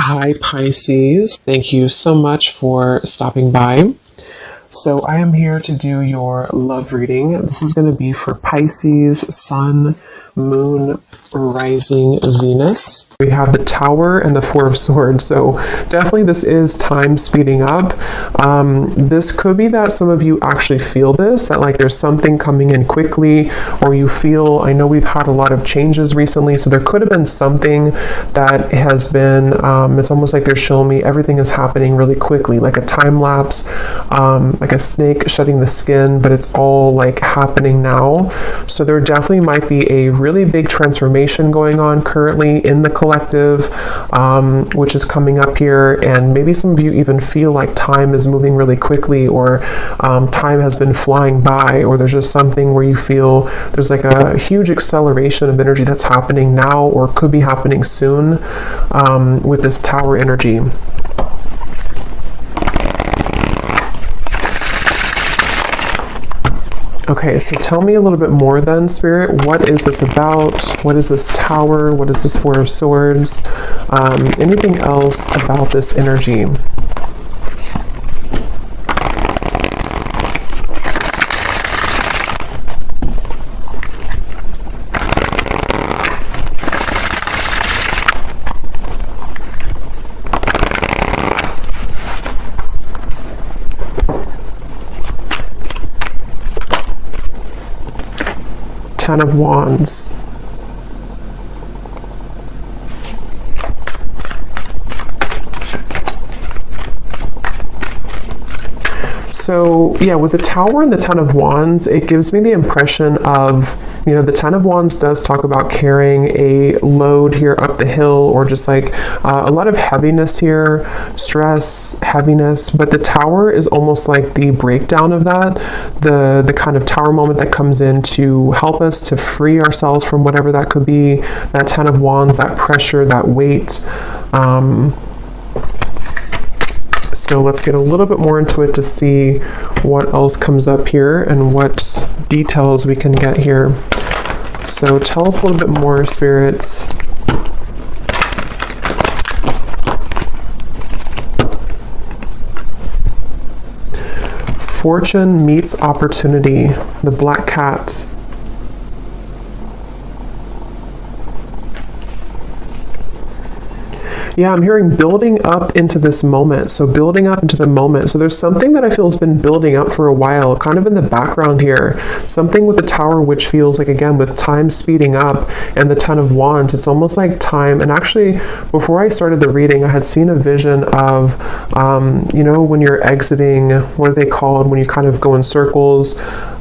Hi, Pisces. Thank you so much for stopping by. So, I am here to do your love reading. This is going to be for Pisces, Sun, Moon, Rising, Venus. We have the Tower and the Four of Swords. So, definitely this is time speeding up. This could be that some of you actually feel this, that like there's something coming in quickly, or you feel, I know we've had a lot of changes recently, so there could have been something that has been, it's almost like they're showing me everything is happening really quickly, like a time lapse, like a snake shedding the skin, but it's all like happening now. So there definitely might be a really big transformation going on currently in the collective, which is coming up here. And maybe some of you even feel like time is moving really quickly, or time has been flying by, or there's just something where you feel there's like a huge acceleration of energy that's happening now or could be happening soon with this Tower energy. Okay, so tell me a little bit more then, Spirit. What is this about? What is this Tower? What is this Four of Swords? Anything else about this energy? Ten of Wands. So yeah, with the Tower and the Ten of Wands, it gives me the impression of, you know, the Ten of Wands does talk about carrying a load here up the hill, or just like a lot of heaviness here, stress, heaviness. But the Tower is almost like the breakdown of that, the kind of Tower moment that comes in to help us to free ourselves from whatever that could be. That Ten of Wands, that pressure, that weight. So let's get a little bit more into it to see what else comes up here and what details we can get here. So tell us a little bit more, spirits. Fortune meets opportunity, the black cat. Yeah, I'm hearing building up into this moment. So building up into the moment. So there's something that I feel has been building up for a while, kind of in the background here. Something with the Tower, which feels like, again, with time speeding up, and the Ten of Wands, it's almost like time. And actually, before I started the reading, I had seen a vision of, you know, when you're exiting, what are they called? When you kind of go in circles.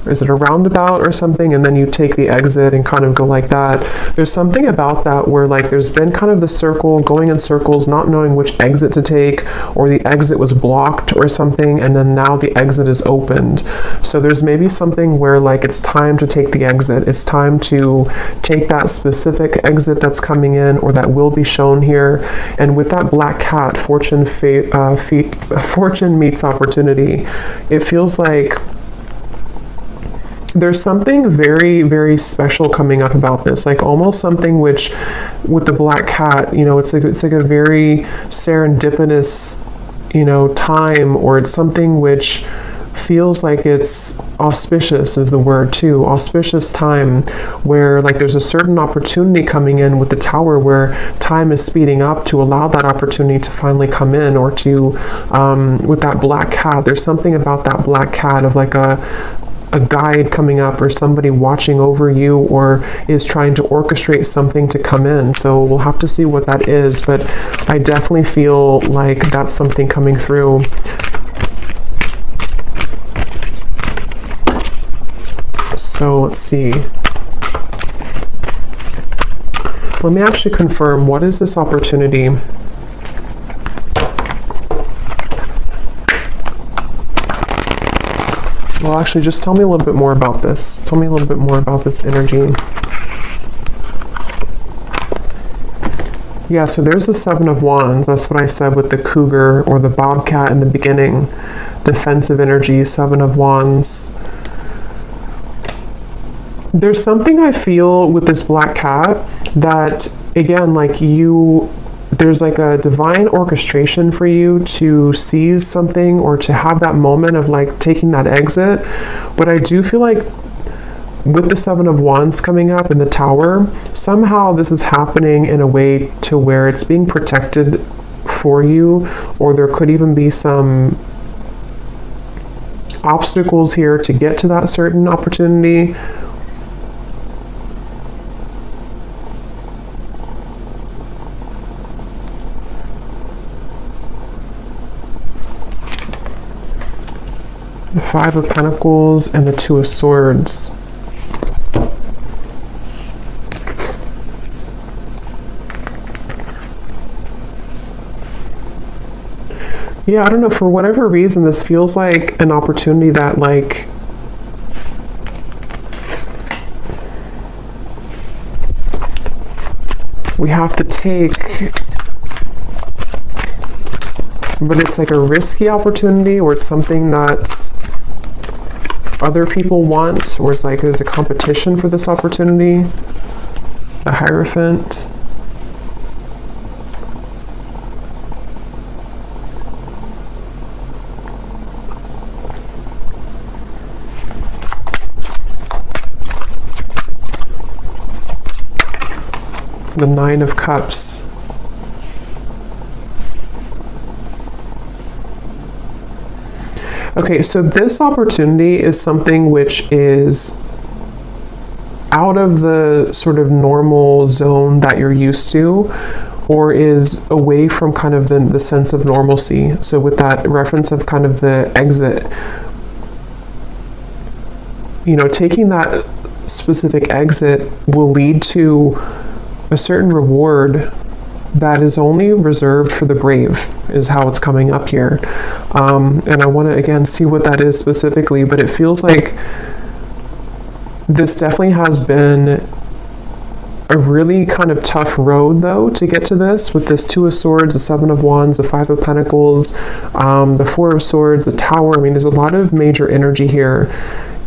Is it a roundabout or something? And then you take the exit and kind of go like that. There's something about that where like there's been kind of the circle, going in circles, not knowing which exit to take, or the exit was blocked or something, and then now the exit is opened. So there's maybe something where like it's time to take the exit. It's time to take that specific exit that's coming in, or that will be shown here. And with that black cat, fortune meets opportunity. It feels like there's something very, very special coming up about this, like almost something which, with the black cat, you know, it's like a very serendipitous, you know, time, or it's something which feels like it's auspicious is the word too, auspicious time, where like there's a certain opportunity coming in with the Tower, where time is speeding up to allow that opportunity to finally come in, or to, with that black cat, there's something about that black cat of like a guide coming up, or somebody watching over you, or is trying to orchestrate something to come in. So we'll have to see what that is, but I definitely feel like that's something coming through. So let's see. Let me actually confirm, what is this opportunity? Well, actually, just tell me a little bit more about this. Tell me a little bit more about this energy. Yeah, so there's the Seven of Wands. That's what I said with the cougar or the bobcat in the beginning. Defensive energy, Seven of Wands. There's something I feel with this black cat that, again, like you there's like a divine orchestration for you to seize something or to have that moment of like taking that exit. But I do feel like with the Seven of Wands coming up in the Tower, somehow this is happening in a way to where it's being protected for you, or there could even be some obstacles here to get to that certain opportunity. The Five of Pentacles and the Two of Swords. Yeah, I don't know, for whatever reason, this feels like an opportunity that, like, we have to take, but it's like a risky opportunity, or it's something that other people want, or it's like there's a competition for this opportunity. The Hierophant. The Nine of Cups. Okay, so this opportunity is something which is out of the sort of normal zone that you're used to, or is away from kind of the sense of normalcy. So with that reference of kind of the exit, you know, taking that specific exit will lead to a certain reward that is only reserved for the brave, is how it's coming up here. And I want to, again, see what that is specifically, but it feels like this definitely has been a really kind of tough road, though, to get to this, with this Two of Swords, the Seven of Wands, the Five of Pentacles, the Four of Swords, the Tower. I mean, there's a lot of major energy here,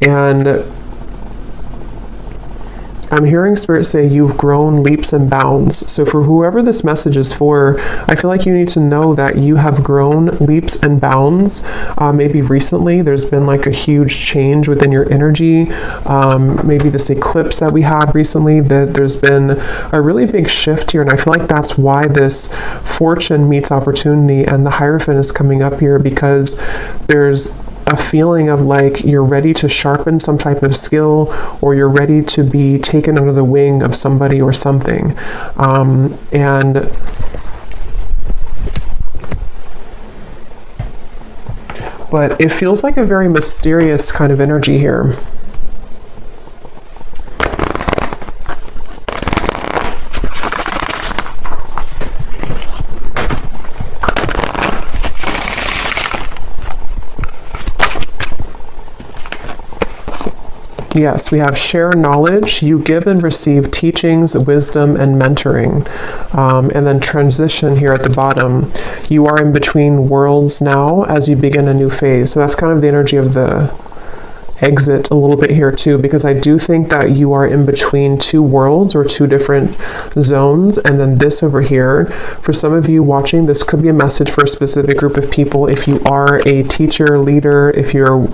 and I'm hearing Spirit say you've grown leaps and bounds. So for whoever this message is for, I feel like you need to know that you have grown leaps and bounds. Maybe recently there's been like a huge change within your energy. Maybe this eclipse that we had recently, that there's been a really big shift here. And I feel like that's why this fortune meets opportunity and the Hierophant is coming up here, because there's a feeling of like you're ready to sharpen some type of skill, or you're ready to be taken under the wing of somebody or something. But it feels like a very mysterious kind of energy here. Yes, we have share knowledge. You give and receive teachings, wisdom, and mentoring. And then transition here at the bottom. You are in between worlds now as you begin a new phase. So that's kind of the energy of the exit a little bit here too, because I do think that you are in between two worlds or two different zones. And then this over here, for some of you watching, this could be a message for a specific group of people. If you are a teacher, leader, if you're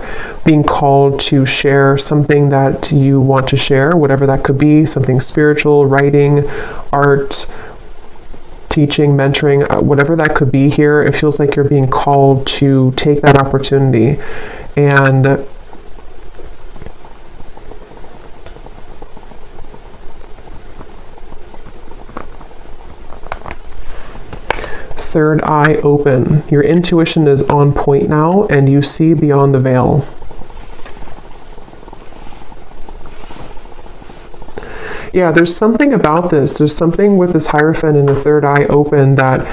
being called to share something that you want to share, whatever that could be, something spiritual, writing, art, teaching, mentoring, whatever that could be here, it feels like you're being called to take that opportunity. And third eye open. Your intuition is on point now, and you see beyond the veil. Yeah, there's something about this. There's something with this Hierophant and the third eye open that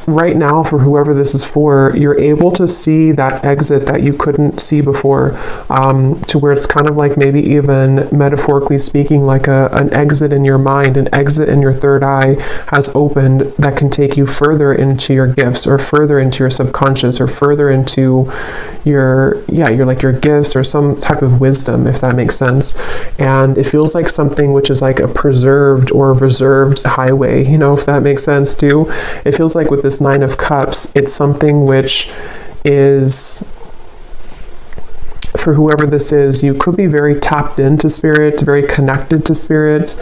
right now, for whoever this is for, you're able to see that exit that you couldn't see before, to where it's kind of like, maybe even metaphorically speaking, like an exit in your mind, an exit in your third eye has opened that can take you further into your gifts, or further into your subconscious, or further into your gifts, or some type of wisdom, if that makes sense. And it feels like something which is like a preserved or reserved highway, if that makes sense too. It feels like with this Nine of Cups, it's something which is, for whoever this is, you could be very tapped into spirit, very connected to spirit.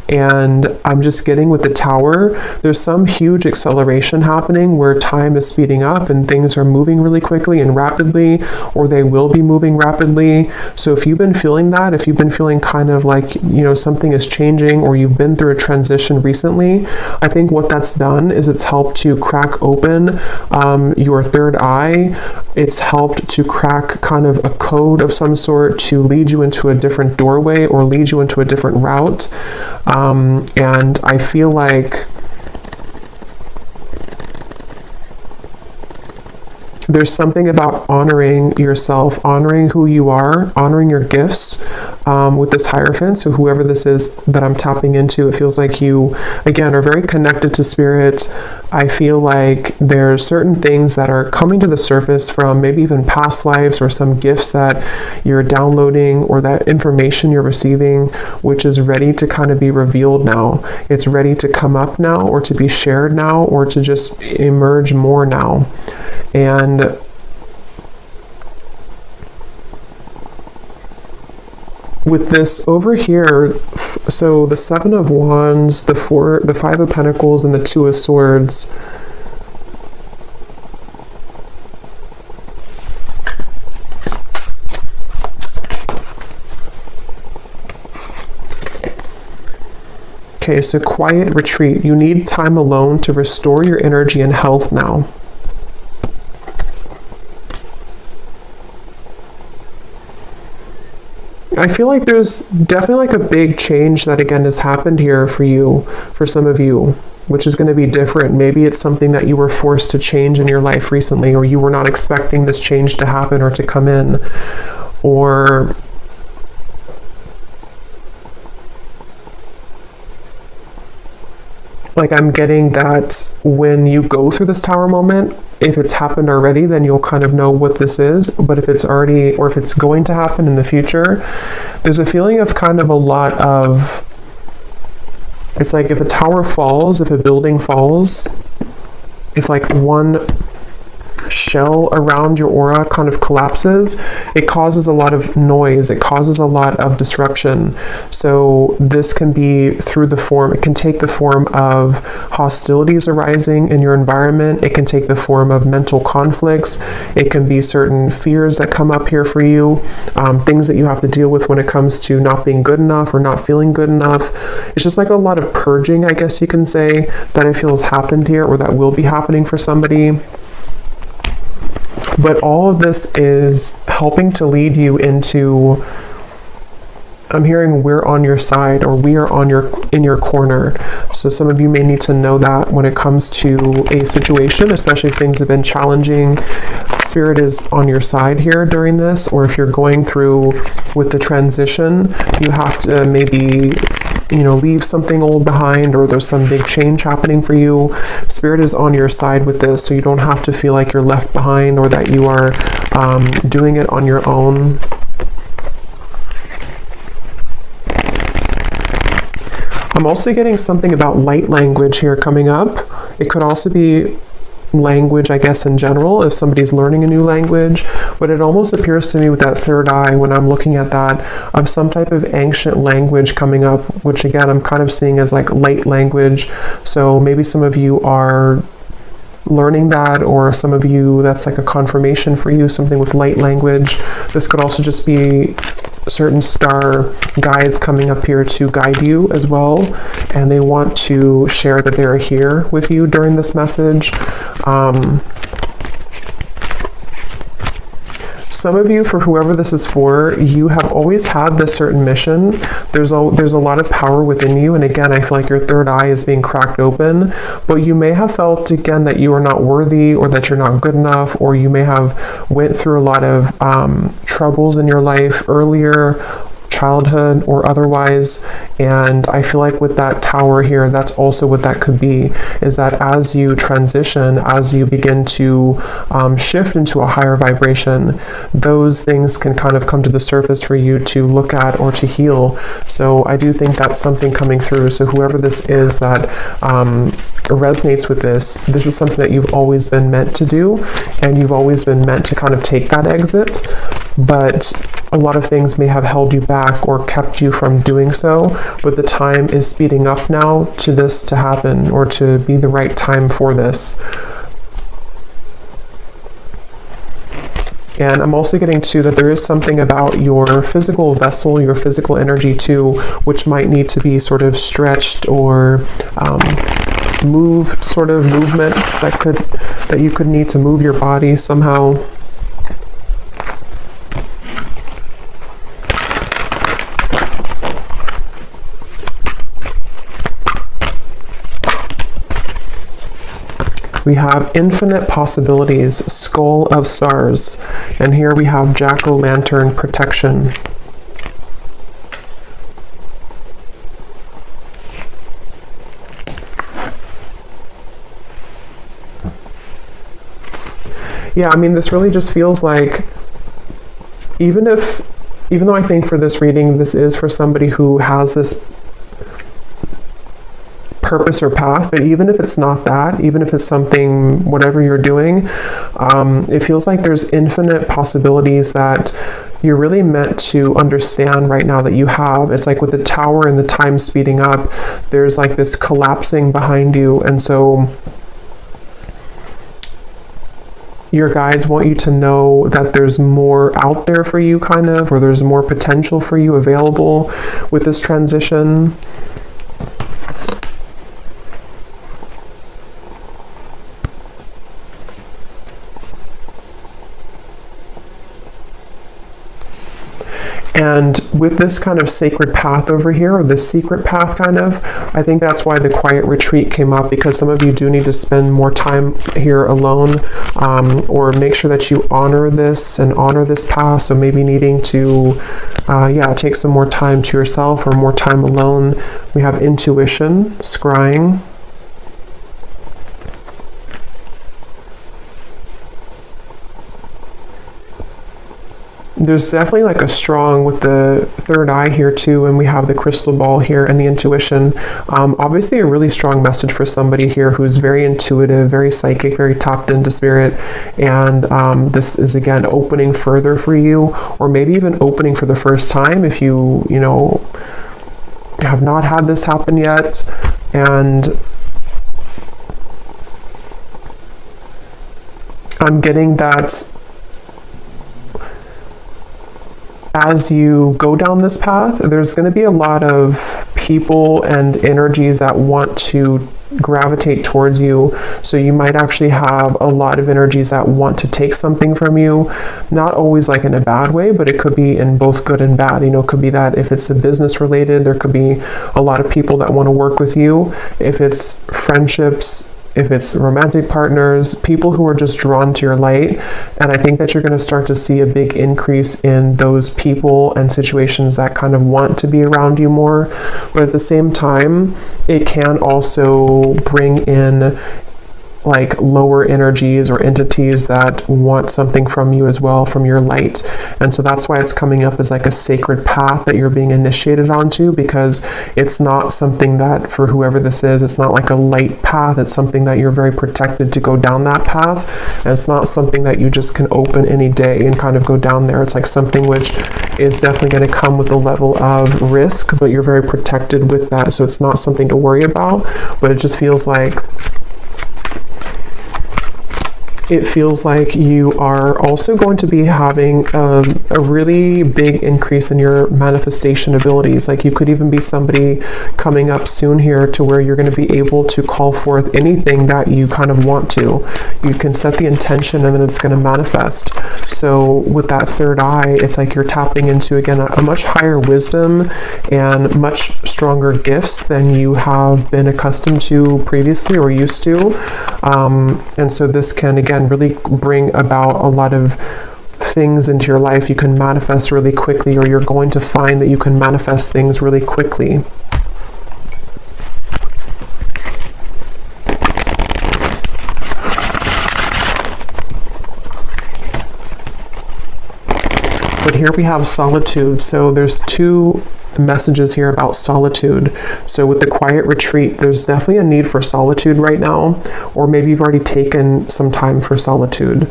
And I'm just getting with the Tower, there's some huge acceleration happening where time is speeding up and things are moving really quickly and rapidly, or they will be moving rapidly. So if you've been feeling that, if you've been feeling kind of like, something is changing, or you've been through a transition recently, I think what that's done is it's helped to crack open your third eye. It's helped to crack kind of a code of some sort to lead you into a different doorway, or lead you into a different route. And I feel like there's something about honoring yourself, honoring who you are, honoring your gifts, with this Hierophant. So whoever this is that I'm tapping into, it feels like you, again, are very connected to spirit. I feel like there's certain things that are coming to the surface from maybe even past lives, or some gifts that you're downloading, or that information you're receiving, which is ready to kind of be revealed now. It's ready to come up now, or to be shared now, or to just emerge more now. And with this over here, so the Seven of Wands, the Five of Pentacles, and the Two of Swords. Okay, so quiet retreat. You need time alone to restore your energy and health now. I feel like there's definitely like a big change that again has happened here for you, for some of you, which is going to be different. Maybe it's something that you were forced to change in your life recently, or you were not expecting this change to happen or to come in, or like I'm getting that when you go through this Tower moment, if it's happened already, then you'll kind of know what this is. But if it's already, or if it's going to happen in the future, there's a feeling of kind of a lot of, it's like if a tower falls, if a building falls, if like one shell around your aura kind of collapses, it causes a lot of noise, it causes a lot of disruption. So this can be through the form, it can take the form of hostilities arising in your environment, it can take the form of mental conflicts, it can be certain fears that come up here for you, things that you have to deal with when it comes to not being good enough or not feeling good enough. It's just like a lot of purging, I guess you can say, that I feel has happened here, or that will be happening for somebody. But all of this is helping to lead you into, I'm hearing we're on your side, or we are in your corner. So some of you may need to know that when it comes to a situation, especially if things have been challenging, Spirit is on your side here during this. Or if you're going through with the transition, you have to maybe leave something old behind, or there's some big change happening for you. Spirit is on your side with this, so you don't have to feel like you're left behind, or that you are doing it on your own. I'm also getting something about light language here coming up. It could also be language, I guess, in general, if somebody's learning a new language, but it almost appears to me with that third eye, when I'm looking at that, of some type of ancient language coming up, which again, I'm kind of seeing as like light language. So maybe some of you are learning that, or some of you, that's like a confirmation for you, something with light language. This could also just be certain star guides coming up here to guide you as well, and they want to share that they're here with you during some of you, for whoever this is for, you have always had this certain mission. There's a lot of power within you, and again, I feel like your third eye is being cracked open, but you may have felt again that you are not worthy, or that you're not good enough, or you may have went through a lot of troubles in your life earlier, childhood or otherwise. And I feel like with that tower here, that's also what that could be, is that as you transition, as you begin to shift into a higher vibration, those things can kind of come to the surface for you to look at or to heal. So I do think that's something coming through. So whoever this is that resonates with this is something that you've always been meant to do, and you've always been meant to kind of take that exit, but a lot of things may have held you back or kept you from doing so, but the time is speeding up now to this to happen, or to be the right time for this. And I'm also getting to that there is something about your physical vessel, your physical energy too, which might need to be sort of stretched or moved, sort of movements that you could need to move your body somehow. We have infinite possibilities, skull of stars, and here we have jack-o'-lantern protection. Yeah, I mean, this really just feels like, even though I think for this reading, this is for somebody who has this purpose or path, but even if it's not that, even if it's something, whatever you're doing, it feels like there's infinite possibilities that you're really meant to understand right now that you have. It's like with the tower and the time speeding up, there's like this collapsing behind you, and so your guides want you to know that there's more out there for you, kind of, or there's more potential for you available with this transition. And with this kind of sacred path over here, or this secret path kind of, I think that's why the quiet retreat came up, because some of you do need to spend more time here alone, or make sure that you honor this and honor this path. So maybe needing to, take some more time to yourself or more time alone. We have intuition, scrying. There's definitely like a strong with the third eye here too, and we have the crystal ball here and the intuition. Obviously a really strong message for somebody here who's very intuitive, very psychic, very tapped into spirit, and this is again opening further for you, or maybe even opening for the first time if you have not had this happen yet. And I'm getting that as you go down this path, there's going to be a lot of people and energies that want to gravitate towards you. So you might actually have a lot of energies that want to take something from you, not always like in a bad way, but it could be in both good and bad. It could be that if it's a business related, there could be a lot of people that want to work with you. If it's friendships, if it's romantic partners, people who are just drawn to your light. And I think that you're going to start to see a big increase in those people and situations that kind of want to be around you more. But at the same time, it can also bring in like lower energies or entities that want something from you as well, from your light. And so that's why it's coming up as like a sacred path that you're being initiated onto, because it's not something that, for whoever this is, it's not like a light path. It's something that you're very protected to go down that path. And it's not something that you just can open any day and kind of go down there. It's like something which is definitely going to come with a level of risk, but you're very protected with that. So it's not something to worry about, but it just feels like it feels like you are also going to be having a really big increase in your manifestation abilities. Like you could even be somebody coming up soon here to where you're going to be able to call forth anything that you kind of want to. You can set the intention and then it's going to manifest. So with that third eye, it's like you're tapping into, again, a much higher wisdom and much stronger gifts than you have been accustomed to previously or used to. And so this can, again, really bring about a lot of things into your life. You can manifest really quickly, or you're going to find that you can manifest things really quickly. But here we have solitude. So there's two messages here about solitude. So with the quiet retreat, there's definitely a need for solitude right now, or maybe you've already taken some time for solitude.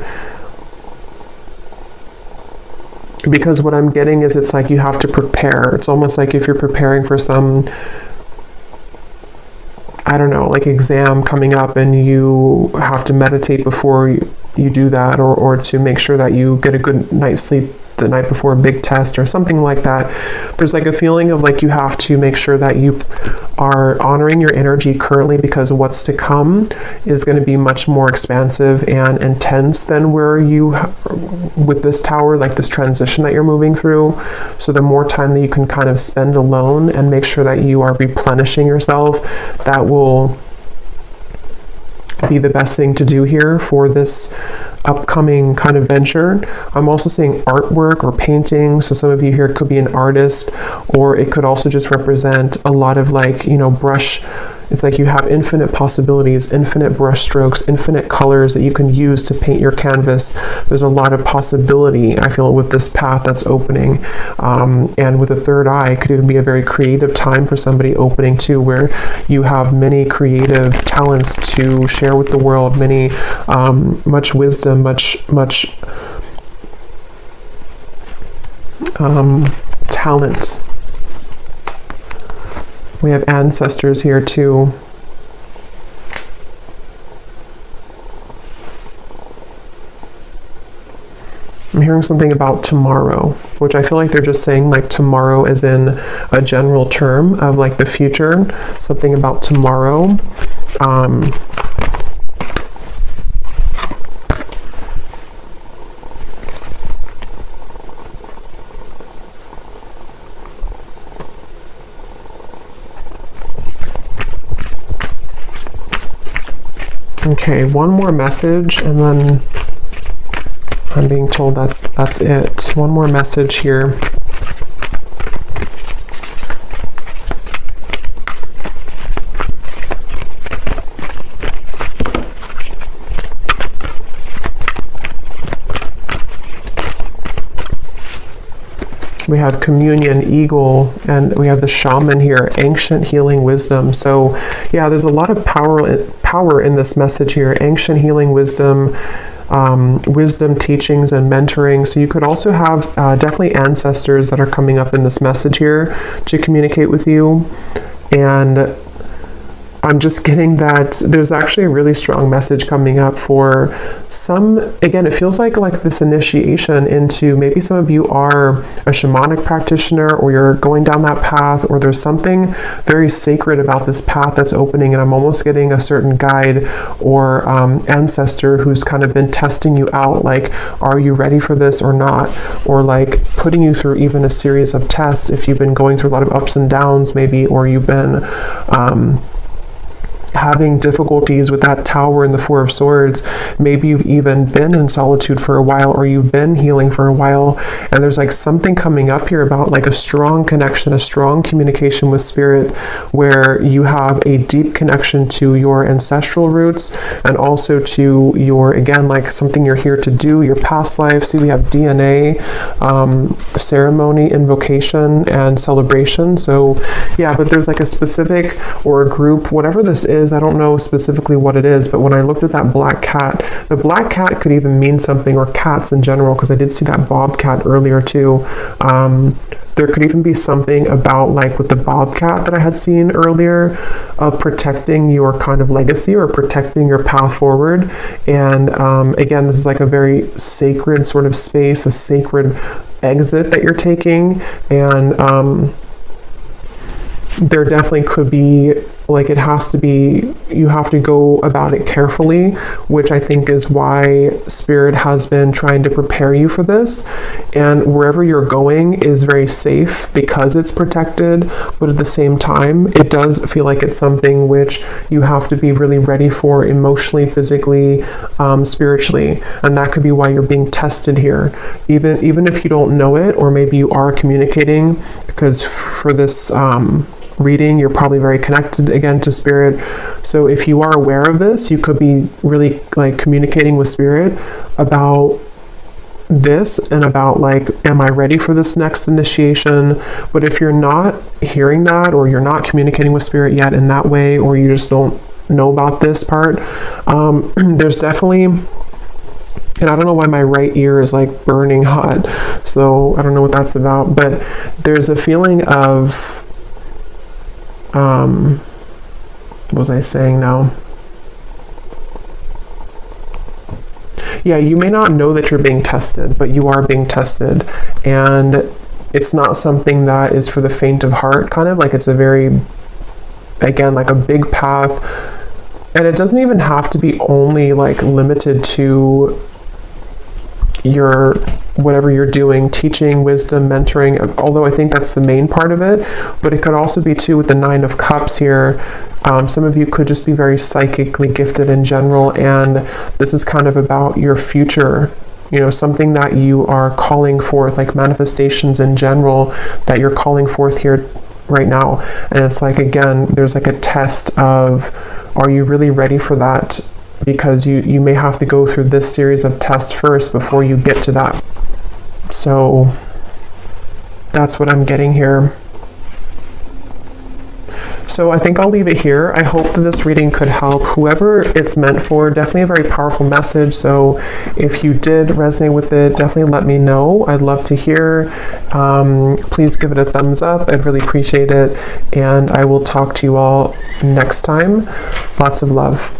Because what I'm getting is it's like you have to prepare. It's almost like if you're preparing for some, I don't know, like exam coming up and you have to meditate before you do that, or to make sure that you get a good night's sleep the night before a big test or something like that. There's like a feeling of like you have to make sure that you are honoring your energy currently, because what's to come is going to be much more expansive and intense than where you with this tower, like this transition that you're moving through. So the more time that you can kind of spend alone and make sure that you are replenishing yourself, that will be the best thing to do here for this upcoming kind of venture. I'm also seeing artwork or painting. So some of you here could be an artist, or it could also just represent a lot of like, you know, brush. It's like you have infinite possibilities, infinite brush strokes, infinite colors that you can use to paint your canvas. There's a lot of possibility, I feel, with this path that's opening. And with the third eye, it could even be a very creative time for somebody opening too, where you have many creative talents to share with the world, many, much wisdom, much talent. We have ancestors here too. I'm hearing something about tomorrow, which I feel like they're just saying like tomorrow as in a general term of like the future, something about tomorrow. Okay, one more message, and then I'm being told that's it. One more message here. We have communion, eagle, and we have the shaman here, ancient healing wisdom. So yeah, there's a lot of power in this message here. Ancient healing wisdom, wisdom teachings and mentoring. So you could also have definitely ancestors that are coming up in this message here to communicate with you. And I'm just getting that there's actually a really strong message coming up for some. Again, it feels like this initiation into, maybe some of you are a shamanic practitioner, or you're going down that path, or there's something very sacred about this path that's opening, and I'm almost getting a certain guide or ancestor who's kind of been testing you out, like, are you ready for this or not? Or like putting you through even a series of tests if you've been going through a lot of ups and downs maybe, or you've been having difficulties with that tower and the Four of Swords. Maybe you've even been in solitude for a while, or you've been healing for a while, and there's like something coming up here about like a strong connection, a strong communication with spirit, where you have a deep connection to your ancestral roots, and also to your, again, like something you're here to do, your past life. See, we have DNA, ceremony, invocation, and celebration. So yeah, but there's like a specific, or a group, whatever this is, I don't know specifically what it is, but when I looked at that black cat, the black cat could even mean something, or cats in general, because I did see that bobcat earlier too. there could even be something about, like with the bobcat that I had seen earlier, of protecting your kind of legacy or protecting your path forward. And again, this is like a very sacred sort of space, a sacred exit that you're taking. And there definitely could be, like, it has to be, you have to go about it carefully, which I think is why Spirit has been trying to prepare you for this. And wherever you're going is very safe because it's protected, but at the same time, it does feel like it's something which you have to be really ready for emotionally, physically, spiritually. And that could be why you're being tested here. Even if you don't know it, or maybe you are communicating, because for this reading, you're probably very connected again to Spirit. So if you are aware of this, you could be really like communicating with Spirit about this and about, like, am I ready for this next initiation? But if you're not hearing that, or you're not communicating with Spirit yet in that way, or you just don't know about this part, there's definitely, and I don't know why my right ear is like burning hot, so I don't know what that's about, but there's a feeling of what was I saying now? Yeah, you may not know that you're being tested, but you are being tested. And it's not something that is for the faint of heart, kind of like, it's a very, again, like a big path. And it doesn't even have to be only like limited to your whatever you're doing, teaching, wisdom, mentoring, although I think that's the main part of it. But it could also be too with the 9 of Cups here. Some of you could just be very psychically gifted in general, and this is kind of about your future, you know, something that you are calling forth, like manifestations in general that you're calling forth here right now. And it's like, again, there's like a test of, are you really ready for that? Because you may have to go through this series of tests first before you get to that. So that's what I'm getting here. So I think I'll leave it here. I hope that this reading could help whoever it's meant for. Definitely a very powerful message. So if you did resonate with it, definitely let me know. I'd love to hear. Please give it a thumbs up. I'd really appreciate it. And I will talk to you all next time. Lots of love.